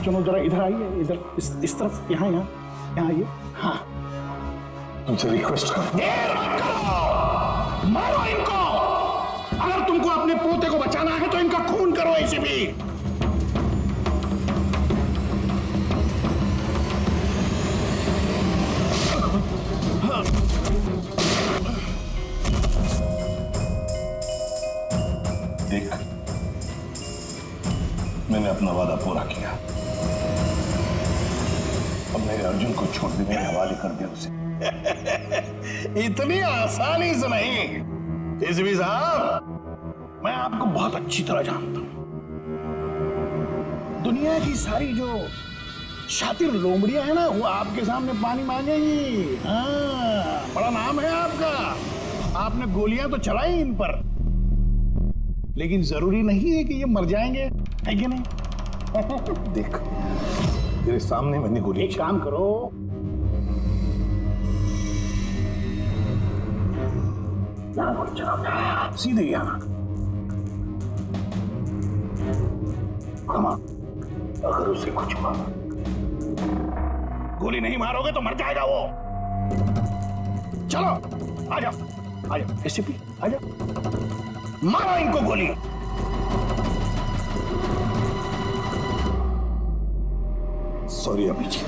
चलो जरा इधर आइए, इधर इस तरफ, यहाँ यहाँ यहाँ आइए। हाँ, तुमसे रिक्वेस्ट कर, मारो इनको। अगर तुमको अपने पोते को बचाना है तो इनका खून करो इसे भी। देख, मैंने अपना वादा पूरा किया। अब मेरे अर्जुन को छोड़ दे, मेरे हवाले कर दे उसे। इतनी आसानी से नहीं एसीपी साहब, मैं आपको बहुत अच्छी तरह जानता हूं। दुनिया की सारी जो शातिर लोमड़ियां हैं ना, वो आपके सामने पानी मांगेंगी। हाँ, बड़ा नाम है आपका, आपने गोलियां तो चलाई इन पर, लेकिन जरूरी नहीं है कि ये मर जाएंगे, है कि नहीं? देख, तेरे सामने मैंने गोली। एक काम करो, यहाँ गोली चलाओ, सीधे यहाँ। अगर उसे कुछ हुआ, गोली नहीं मारोगे तो मर जाएगा वो। चलो आ जाओ, आ जाओ एसीपी, आ जाओ, मारो इनको गोली। सॉरी अभी जी,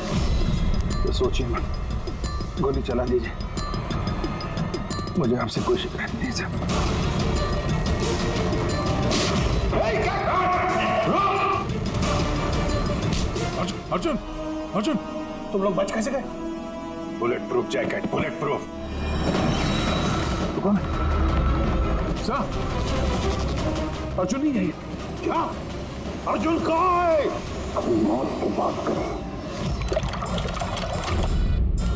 तो सोचिए मत, गोली चला दीजिए, मुझे आपसे कोई शिकायत नहीं सर। अर्जुन, अर्जुन, तुम लोग बच कैसे गए? Bullet proof jacket, bullet proof. तो कौन है? सर, अर्जुन नहीं है ये। क्या? अर्जुन कहाँ है? अभी मौत की बात करें,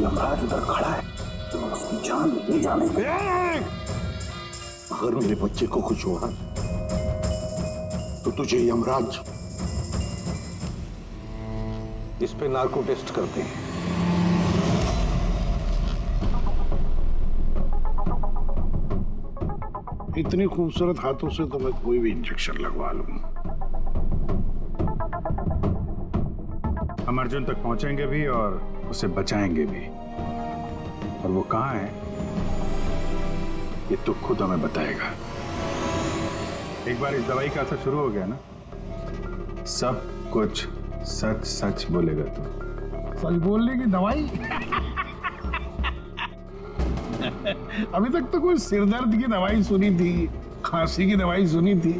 यमराज उधर खड़ा है, तो उसकी जान नहीं जाने दे। अगर मेरे बच्चे को कुछ हुआ तो तुझे यमराज इस पे नार्को टेस्ट करते हैं। इतनी खूबसूरत हाथों से तो मैं कोई भी इंजेक्शन लगवा लूं। हम अर्जुन तक पहुंचेंगे भी और उसे बचाएंगे भी, और वो कहाँ है ये तो खुद हमें बताएगा। एक बार इस दवाई का असर शुरू हो गया ना, सब कुछ सच सच बोलेगा तू। सच बोलने की दवाई? अभी तक तो कोई सिरदर्द की दवाई सुनी थी, खांसी की दवाई सुनी थी,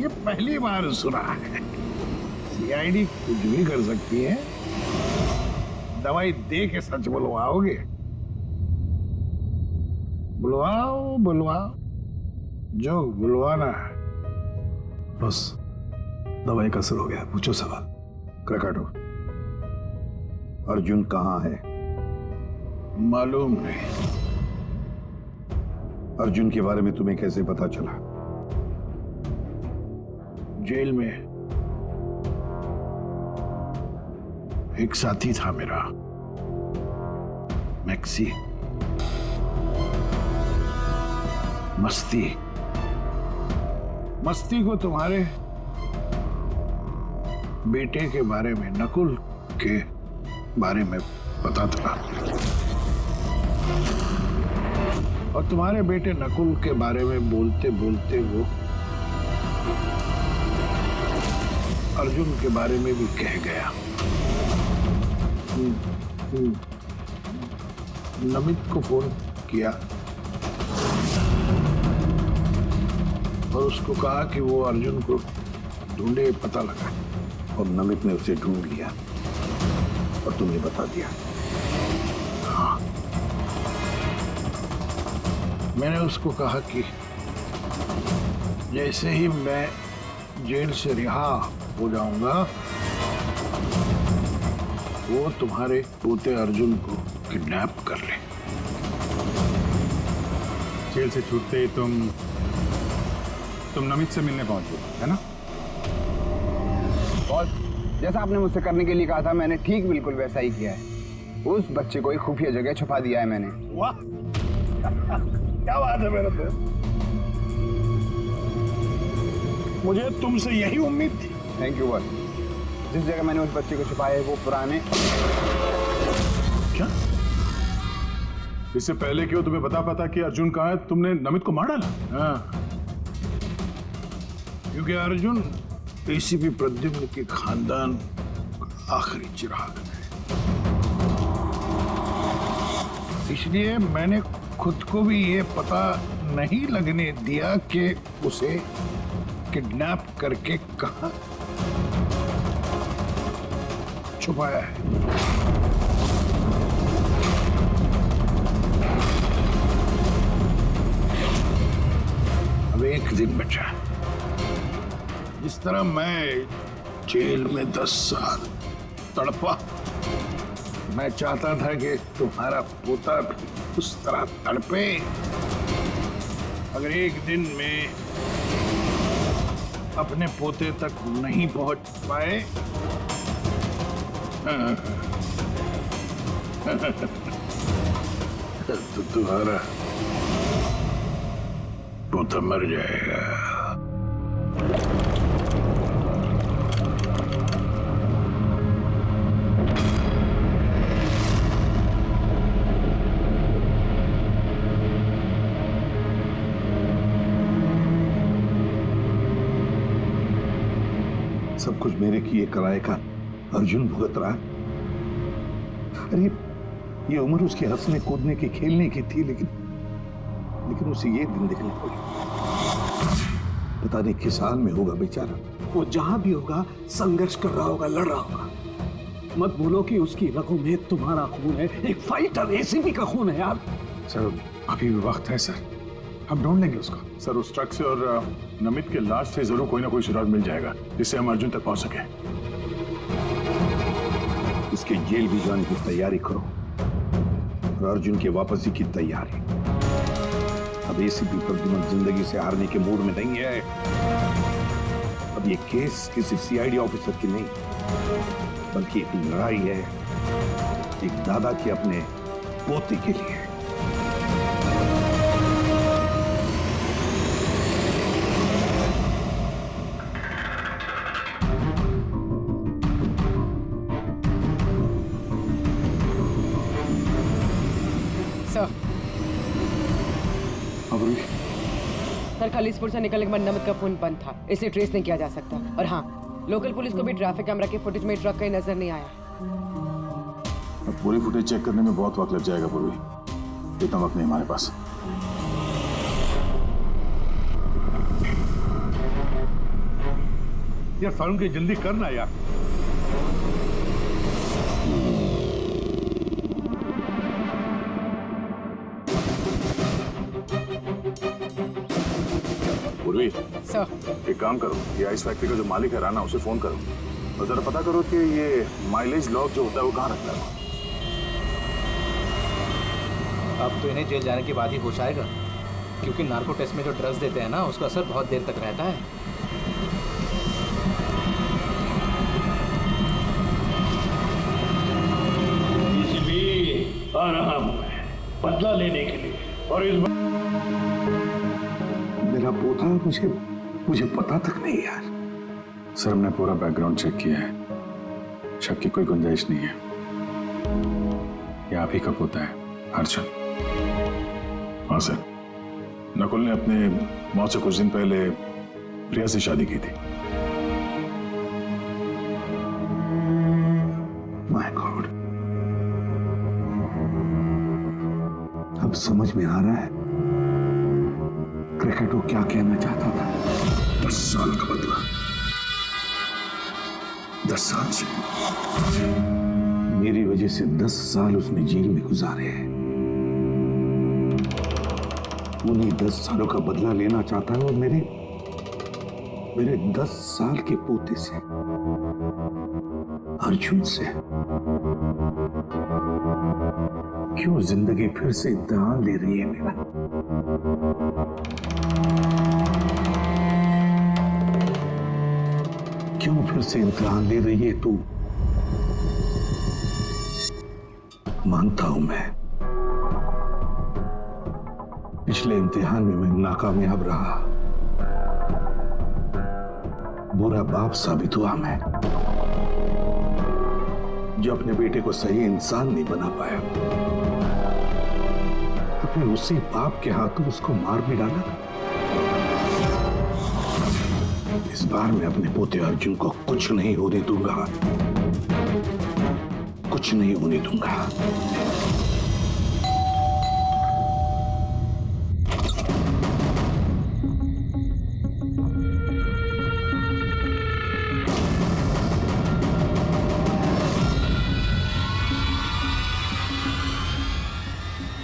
ये पहली बार सुना है। सीआईडी कुछ भी कर सकती है, दवाई दे के सच बुलवाओगे? बुलवाओ बुलवाओ, जो बुलवाना है। बस दवाई का असर हो गया, पूछो सवाल। क्रकाटो, अर्जुन कहाँ है? मालूम नहीं। अर्जुन के बारे में तुम्हें कैसे पता चला? जेल में एक साथी था मेरा, मैक्सी। मस्ती को तुम्हारे बेटे के बारे में, नकुल के बारे में पता था, और तुम्हारे बेटे नकुल के बारे में बोलते बोलते वो अर्जुन के बारे में भी कह गया। नमित को फोन किया और उसको कहा कि वो अर्जुन को ढूंढे, पता लगा, और नमित ने उसे ढूंढ लिया और तुमने बता दिया। हाँ, मैंने उसको कहा कि जैसे ही मैं जेल से रिहा हो जाऊंगा, वो तुम्हारे पोते अर्जुन को किडनैप कर ले। जेल से छूटते ही तुम नमित से मिलने पहुंचे, है ना? और जैसा आपने मुझसे करने के लिए कहा था, मैंने ठीक बिल्कुल वैसा ही किया है। उस बच्चे को एक खुफिया जगह छुपा दिया है मैंने। वाह, क्या बात है मेरे पे। मुझे तुमसे यही उम्मीद थी। Thank you boss. जिस जगह मैंने उस बच्चे को छुपाया है वो पुराने। क्या? इससे पहले क्यों तुम्हें पता कि अर्जुन कहाँ है, तुमने नमित को मार डाला? हाँ, क्योंकि अर्जुन एसीपी प्रद्युम्न के खानदान का आखिरी चिराग है, इसलिए मैंने खुद को भी ये पता नहीं लगने दिया कि उसे किडनैप करके कहां छुपाया है। अब एक दिन बचा। जिस तरह मैं जेल में 10 साल तड़पा, मैं चाहता था कि तुम्हारा पोता भी उस तरह तड़पे। अगर एक दिन में अपने पोते तक नहीं पहुंच पाए तो तुम्हारा पोता मर जाएगा। सब कुछ मेरे किए कराए का अर्जुन भुगत रहा है। अरे ये उम्र उसके हंसने कूदने की, खेलने की थी, लेकिन उसे ये दिन देखने पड़े। पता नहीं किस हाल में होगा बेचारा। वो जहां भी होगा संघर्ष कर रहा होगा, लड़ रहा होगा। मत बोलो कि उसकी रगों में तुम्हारा खून है। एक फाइटर एसीपी का खून है यार। सर अभी भी वक्त है सर, हम ढूंढ लेंगे उसको। सर उस ट्रक से और नमित के लाश से जरूर कोई ना कोई सुराग मिल जाएगा जिससे हम अर्जुन तक पहुंच सके। इसके जेल भी जाने की तैयारी करो और अर्जुन की वापसी की तैयारी। अब एसीपी प्रद्युम्न जिंदगी से हारने के मूड में नहीं है। अब ये केस किसी सीआईडी ऑफिसर की नहीं, बल्कि एक लड़ाई है एक दादा के अपने पोते के लिए। सर खलीसपुर से निकलने के बाद नमित का फोन बंद था, इसे ट्रेस नहीं किया जा सकता। और हाँ, लोकल पुलिस को भी ट्रैफिक कैमरा के फुटेज में ट्रक कहीं नजर नहीं आया। अब पूरी फुटेज चेक करने में बहुत वक्त लग जाएगा पूर्वी, इतना वक्त नहीं हमारे पास। यार सारुण की जल्दी करना यार। पूर्वी, सर एक काम करो, ये आइस फैक्ट्री का जो मालिक है राना, उसे फोन करो और जरा पता करो कि ये माइलेज लॉग जो होता है वो कहाँ रखता है। अब तो इन्हें जेल जाने के बाद ही होश आएगा, क्योंकि नार्को टेस्ट में जो ड्रग्स देते हैं ना, उसका असर बहुत देर तक रहता है। एसीपी आ रहा हूं मैं बदला लेने के लिए, और इस बार मेरा पोता मुझे पता तक नहीं यार। सर हमने पूरा बैकग्राउंड चेक किया है, शक की कोई गुंजाइश नहीं है। ये आप ही का पोता है अर्जुन। हाँ सर, नकुल ने अपने मौत से कुछ दिन पहले प्रिया से शादी की थी। माय गॉड, अब समझ में आ रहा है क्रिकेट वो क्या कहना चाहता था। 10 साल का बदला, 10 साल से मेरी वजह से 10 साल उसने जेल में गुजारे हैं। उन्हीं 10 सालों का बदला लेना चाहता है और मेरे 10 साल के पोते से, अर्जुन से। क्यों जिंदगी फिर से इम्तिहान ले रही है मेरा? क्यों फिर से इम्तिहान ले रही है तू? मानता हूं मैं, पिछले इम्तिहान में मैं नाकामयाब रहा, बुरा बाप साबित हुआ मैं। जो अपने बेटे को सही इंसान नहीं बना पाया, तो फिर उसी बाप के हाथों उसको मार भी डाला। इस बार मैं अपने पोते अर्जुन को कुछ नहीं होने दूंगा, कुछ नहीं होने दूंगा।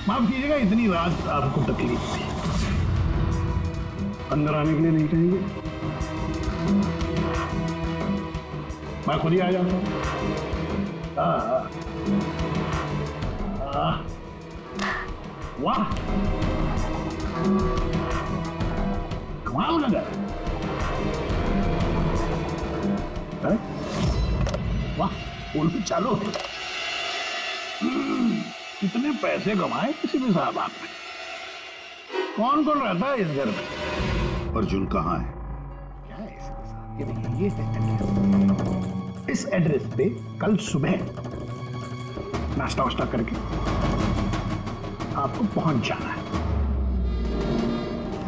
माफ कीजिएगा, इतनी रात आपको तकलीफ थी। अंदर आने के लिए नहीं कहेंगे, मैं खुद ही आ जाता हूँ। वाह, कमाल लगा। वाह, बोलो चालू। कितने पैसे कमाए किसी भी साहब आपने? कौन कौन रहता है इस घर में? अर्जुन कहाँ है? क्या है इसके साथ? ये देखिए, ये है इस एड्रेस पे कल सुबह नाश्ता वाश्ता करके आपको पहुंच जाना है।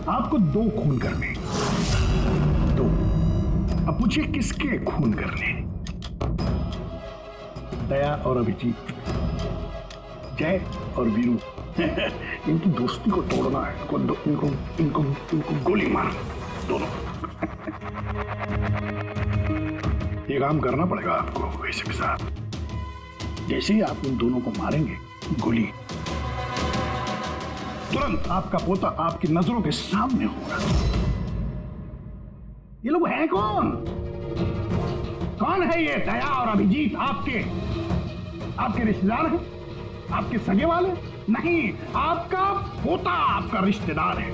आपको 2 खून करने हैं। 2। अब पूछिए किसके खून करने हैं? दया और अभिजीत, जय और वीरू। इनकी दोस्ती को तोड़ना है। इनको गोली मार दोनों। ये काम करना पड़ेगा आपको वैसे भी साहब। जैसे ही आप उन दोनों को मारेंगे गोली, तुरंत आपका पोता आपकी नजरों के सामने होगा। ये लोग हैं कौन? कौन है ये दया और अभिजीत? आपके रिश्तेदार हैं? आपके सगे वाले? नहीं, आपका पोता आपका रिश्तेदार है।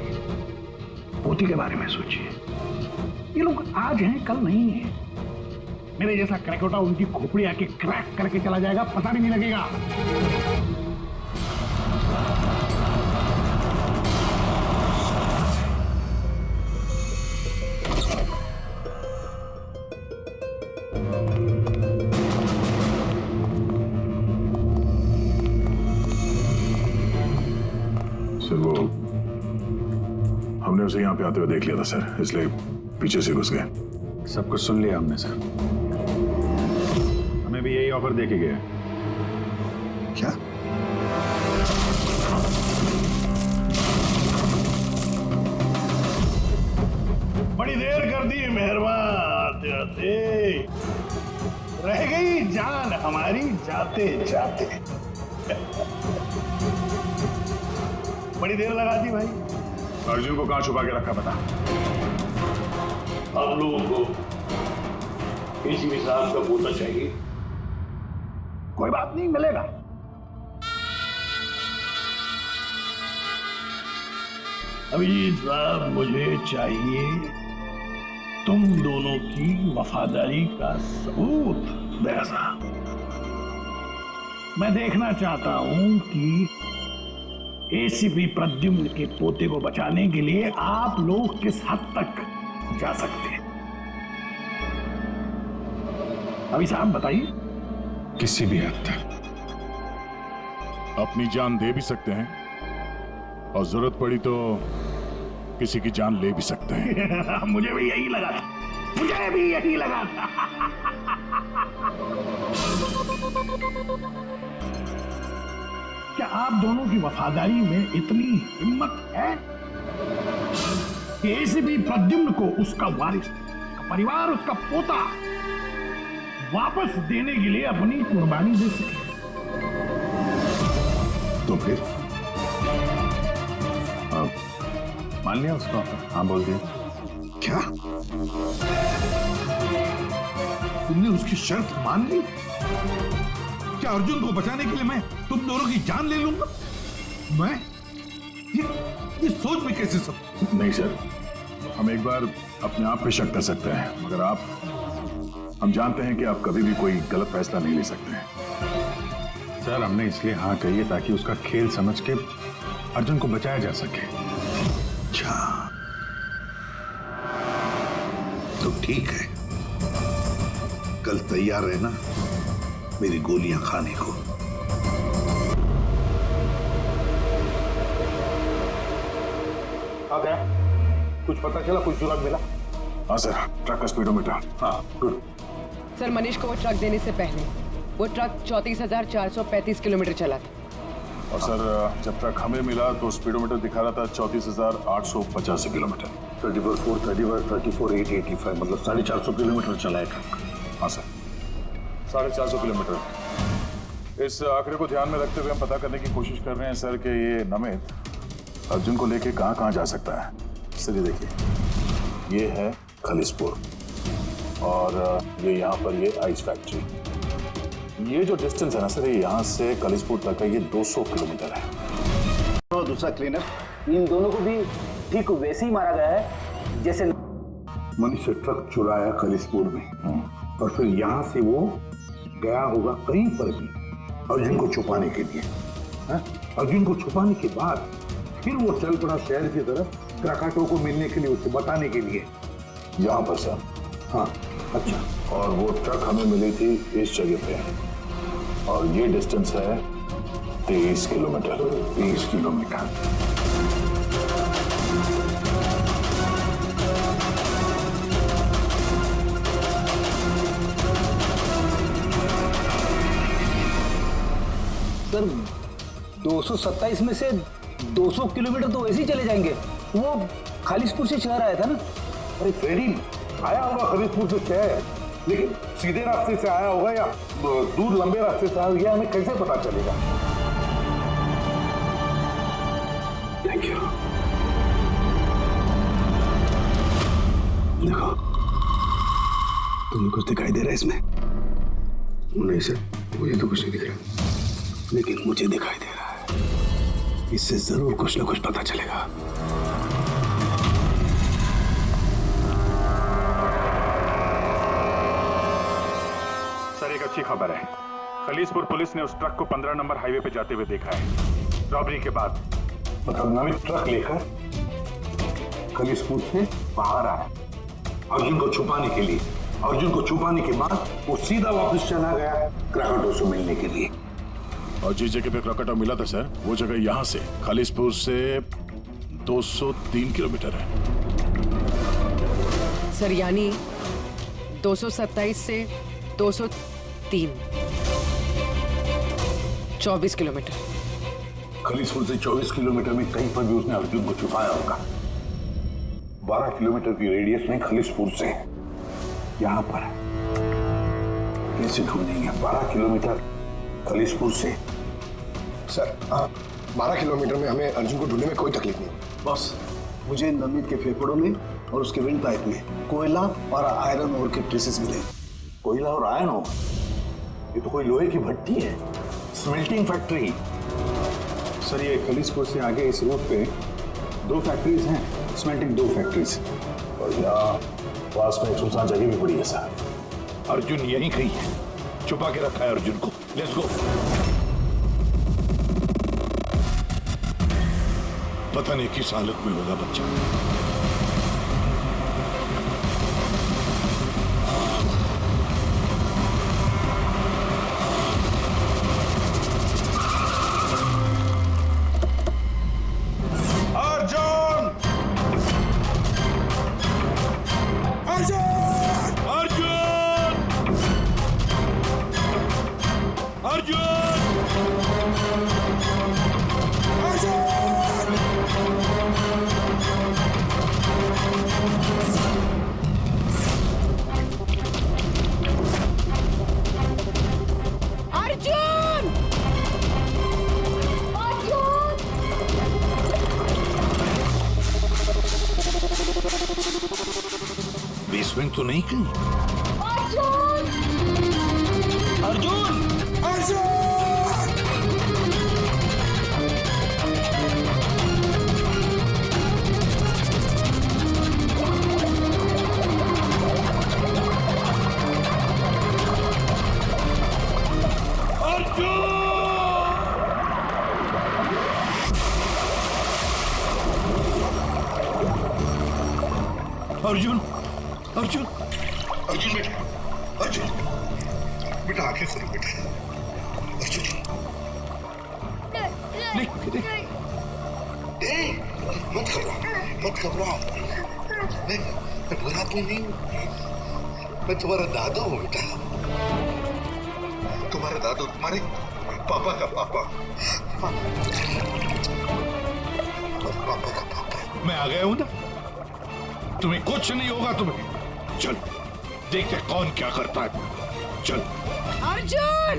पोती के बारे में सोचिए। ये लोग आज हैं, कल नहीं है। मेरे जैसा क्रैकोटा उनकी खोपड़ी आके क्रैक करके चला जाएगा, पता भी नहीं लगेगा। सर, वो हमने उसे यहाँ पे आते हुए देख लिया था सर, इसलिए पीछे से घुस गए। सब कुछ सुन लिया हमने सर। हमें भी यही ऑफर दे के गए। क्या? बड़ी देर कर दी मेहरबान, आते आते रह गई जान हमारी जाते जाते। बड़ी देर लगा दी भाई। अर्जुन को कहाँ छुपा के रखा पता? आप लोगों को एसीपी साहब का पोता चाहिए? कोई बात नहीं, मिलेगा। अभिजीत साहब, मुझे चाहिए तुम दोनों की वफादारी का सबूत। दया साहब, मैं देखना चाहता हूं कि एसीपी प्रद्युम्न के पोते को बचाने के लिए आप लोग किस हद तक जा सकते हैं। अभी साहब बताइए। किसी भी हद तक। अपनी जान दे भी सकते हैं और जरूरत पड़ी तो किसी की जान ले भी सकते हैं। मुझे भी यही लगा था, मुझे भी यही लगा था। क्या आप दोनों की वफादारी में इतनी हिम्मत है कि एसीपी प्रद्युम्न को उसका वारिस, उसका परिवार, उसका पोता वापस देने के लिए अपनी कुर्बानी दे सके? तो फिर मान लिया उसको? हाँ बोल दिया। क्या तुमने उसकी शर्त मान ली? क्या अर्जुन को बचाने के लिए मैं तुम दोनों की जान ले लूंगा? मैं ये सोच में कैसे सब? नहीं सर, हम एक बार अपने आप पे शक कर सकते हैं, मगर हम जानते हैं कि आप कभी भी कोई गलत फैसला नहीं ले सकते हैं। सर, हमने इसलिए हाँ कही है ताकि उसका खेल समझ के अर्जुन को बचाया जा सके। अच्छा, तो ठीक है, कल तैयार रहना, मेरी गोलियां खाने को। हाँ, क्या कुछ पता चला, कुछ सुराग मिला? हाँ सर, ट्रक का स्पीडोमीटर। हाँ गुड। सर मनीष को वो ट्रक देने से पहले वो ट्रक 34,435 किलोमीटर चला था। और सर जब ट्रक हमें मिला तो स्पीडोमीटर दिखा रहा था 34,885 किलोमीटर। 34,885 मतलब 450 किलोमीटर चला है ट्रक। हाँ सर, 450 किलोमीटर। इस आंकड़े को ध्यान में रखते हुए हम पता करने की कोशिश कर रहे हैं सर कि ये नमित अर्जुन को लेके कहाँ कहाँ जा सकता है। सर ये देखिए, ये है खलिसपुर और ये यहाँ पर ये आइस फैक्ट्री। ये जो डिस्टेंस है ना सर, ये यहाँ से खलिसपुर तक का ये 200 किलोमीटर है। तो दूसरा क्लीनर, इन दोनों को भी ठीक वैसे ही मारा गया है जैसे मनीष से ट्रक चुराया खलिसपुर में और फिर यहाँ से वो गया होगा कहीं पर भी अर्जुन को छुपाने के लिए। अर्जुन को छुपाने के बाद फिर वो चल पड़ा शहर की तरफ क्राकाटो को मिलने के लिए, उसे बताने के लिए। यहाँ पर सर। हाँ अच्छा। और वो ट्रक हमें मिली थी इस जगह पे और ये डिस्टेंस है 23 किलोमीटर। 23 किलोमीटर। सर 227 में से 200 किलोमीटर तो वैसे ही चले जाएंगे। वो खालिसपुर से शहर आया था ना। अरे फ्रेडी, आया होगा खलिसपुर से शहर, लेकिन सीधे रास्ते से आया होगा या दूर लंबे रास्ते से आया होगा, ये हमें कैसे पता चलेगा? Thank you. देखो, तुम्हें कुछ दिखाई दे रहा है इसमें? नहीं सर, मुझे तो कुछ नहीं दिख रहा, लेकिन मुझे दिखाई दे रहा है। इससे जरूर कुछ ना कुछ पता चलेगा। सर एक अच्छी खबर है, खलीसपुर पुलिस ने उस ट्रक को 15 नंबर हाईवे पे जाते हुए देखा है रॉबरी के बाद। मतलब नमित ट्रक लेकर खलीसपुर से बाहर आया अर्जुन को छुपाने के लिए। अर्जुन को छुपाने के बाद वो सीधा वापस चला गया क्राकाटो से मिलने के लिए। और जिस जगह पे क्राकाटो मिला था सर, वो जगह यहाँ से खलीसपुर से 203 किलोमीटर है। सर यानी 227 से 203, 24 किलोमीटर। खलीसपुर से 24 किलोमीटर में कहीं पर भी उसने अर्जुन को छुपाया होगा। 12 किलोमीटर की रेडियस में खलीसपुर से यहाँ पर कैसे ढूंढेंगे? 12 किलोमीटर खलीसपुर से। सर 12 किलोमीटर में हमें अर्जुन को ढूंढने में कोई तकलीफ नहीं। बस मुझे नमित के फेफड़ों में और उसके विंड पाइप में कोयला और आयरन ओर के ट्रेसेस मिले। कोयला और आयरन ओर? ये तो कोई लोहे की भट्टी है, स्मेल्टिंग फैक्ट्री। सर ये खलीसपुर से आगे इस रूट पे 2 फैक्ट्रीज हैं, स्मेल्टिंग 2 फैक्ट्रीज। और यहाँ पास में एक सुनसान जगह भी पड़ी है सर। अर्जुन यहीं कहीं है, छुपा के रखा है अर्जुन को। Let's go. पता नहीं किस हालत में होगा बच्चा। बेसमेंट तो नहीं कहीं? अर्जुन! अर्जुन! अर्जुन! अर्जुन बेटा! अर्जुन! बेटा आंखें खोलो बेटा। अर्जुन मत घबराओ। मैं बुरा आदमी नहीं हूँ, मैं तुम्हारा दादा हूँ बेटा। तुम्हारा दादा, तुम्हारे पापा का पापा। पापा का पापा। मैं आ गया हूं ना, तुम्हें कुछ नहीं होगा। तुम्हें चल देखते कौन क्या करता है। चल अर्जुन!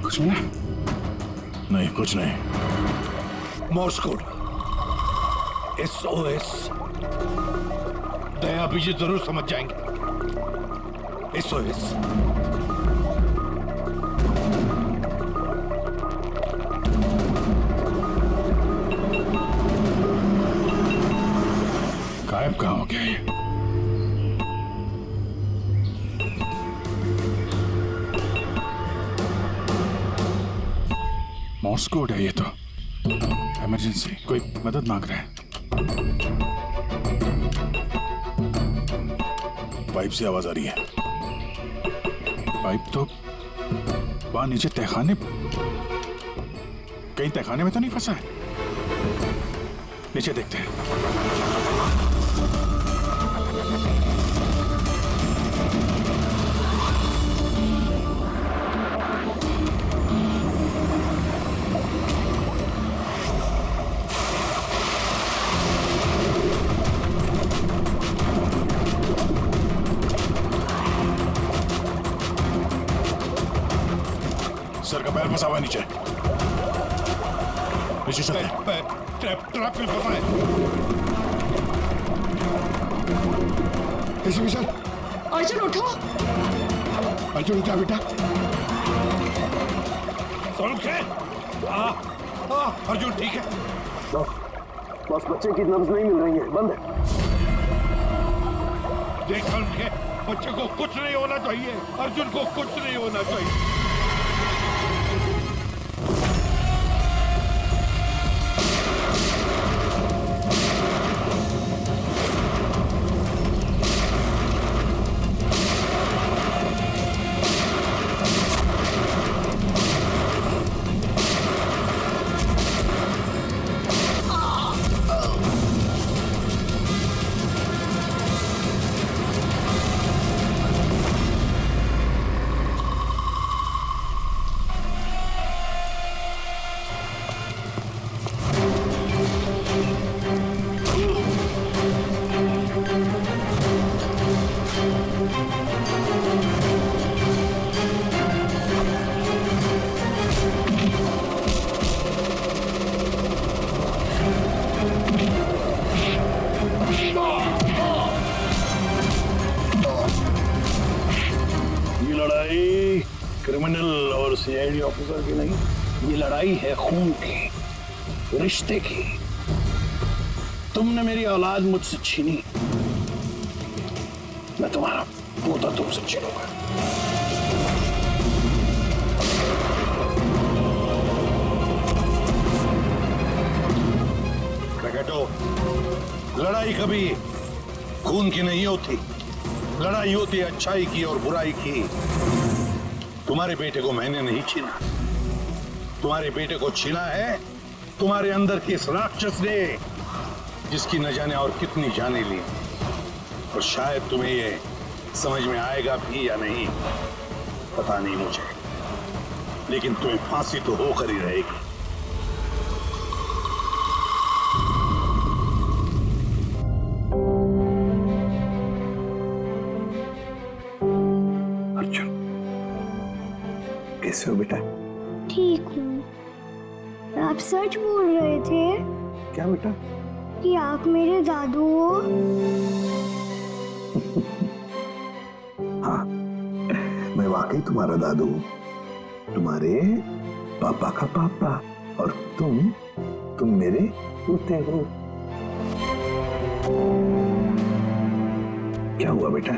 कुछ मिला? नहीं, कुछ नहीं। Morse code SOS। दया बीजी जरूर समझ जाएंगे। SOS। गायब कहाँ हो गया ये? मॉर्स कोड है ये तो। इमरजेंसी, कोई मदद मांग रहा है। पाइप से आवाज आ रही है। पाइप तो वहां नीचे तहखाने, कहीं तहखाने में तो नहीं फंसा है? नीचे देखते हैं। सर का पैर फंसा हुआ है नीचे। नीचे चलते हैं। ट्रैप में फंसा है। ACP sir. अर्जुन उठो! अर्जुन उठा बेटा। अर्जुन ठीक है? बस बच्चे की नब्ज नहीं मिल रही है, बंद है। देख के बच्चे को कुछ नहीं होना चाहिए। अर्जुन को कुछ नहीं होना चाहिए। क्रिमिनल और सीआईडी ऑफिसर की नहीं, ये लड़ाई है खून की, रिश्ते की। तुमने मेरी औलाद मुझसे छीनी, मैं तुम्हारा पोता तुमसे छीनूंगा। प्रकटो, लड़ाई कभी खून की नहीं होती, लड़ाई होती है अच्छाई की और बुराई की। तुम्हारे बेटे को मैंने नहीं छीना, तुम्हारे बेटे को छीना है तुम्हारे अंदर के इस राक्षस ने, जिसकी न जाने और कितनी जाने ली। और शायद तुम्हें ये समझ में आएगा भी या नहीं पता नहीं मुझे, लेकिन तुम्हें फांसी तो होकर ही रहेगी। अर्जुन, कैसे हो बेटा? ठीक हूँ। आप सच बोल रहे थे क्या बेटा? कि आप मेरे दादू हो? हाँ, मैं वाकई तुम्हारा दादू हूँ, तुम्हारे पापा का पापा, और तुम मेरे पोते हो। क्या हुआ बेटा,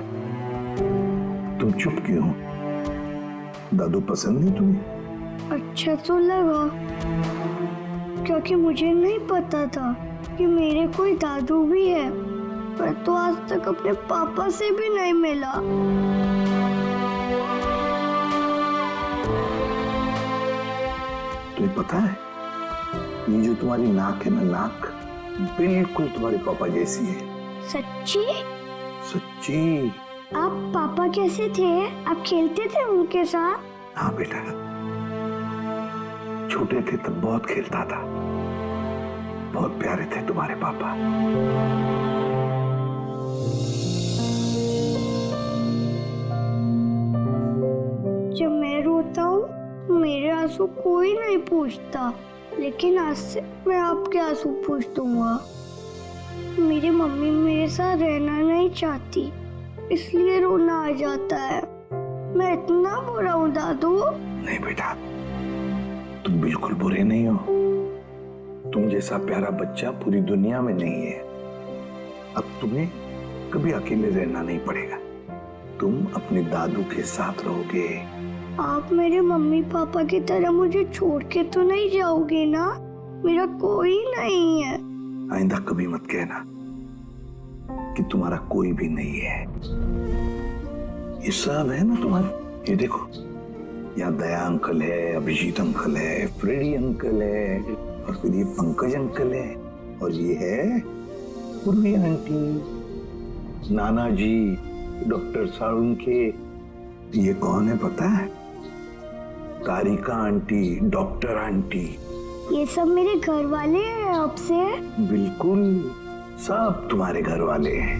तुम चुप क्यों हो? दादू पसंद नहीं तुम्हें? अच्छा तो लगा, क्योंकि मुझे नहीं पता था कि मेरे कोई दादू भी है। पर तो आज तक अपने पापा से भी नहीं मिला। तुम्हें पता है, ये जो तुम्हारी नाक है ना, नाक बिल्कुल तुम्हारे पापा जैसी है। सच्ची? सच्ची। आप पापा कैसे थे? आप खेलते थे उनके साथ? हाँ बेटा, छोटे थे तब बहुत खेलता था। बहुत प्यारे थे तुम्हारे पापा। जब मैं रोता हूँ मेरे आंसू कोई नहीं पूछता, लेकिन आज से मैं आपके आंसू पूछ दूंगा। मेरी मम्मी मेरे साथ रहना नहीं चाहती, इसलिए रोना आ जाता है। मैं इतना बुरा हूँ दादू? नहीं बेटा, तुम बिल्कुल बुरे नहीं हो। तुम जैसा प्यारा बच्चा पूरी दुनिया में नहीं है। अब तुम्हें कभी अकेले रहना नहीं पड़ेगा, तुम अपने दादू के साथ रहोगे। आप मेरे मम्मी पापा की तरह मुझे छोड़ के तो नहीं जाओगे ना? मेरा कोई नहीं है। आइंदा कभी मत कहना कि तुम्हारा कोई भी नहीं है। ये सब है ना तुम्हारे। ये देखो, यहाँ दया अंकल है, अभिजीत अंकल है, फ्रेडी अंकल है, और फिर ये पंकज अंकल है, और ये है पूर्वी आंटी, नाना जी, डॉक्टर साळुंखे। ये कौन है पता है? तारिका आंटी, डॉक्टर आंटी। ये सब मेरे घर वाले हैं आपसे? बिल्कुल, सब तुम्हारे घर वाले हैं।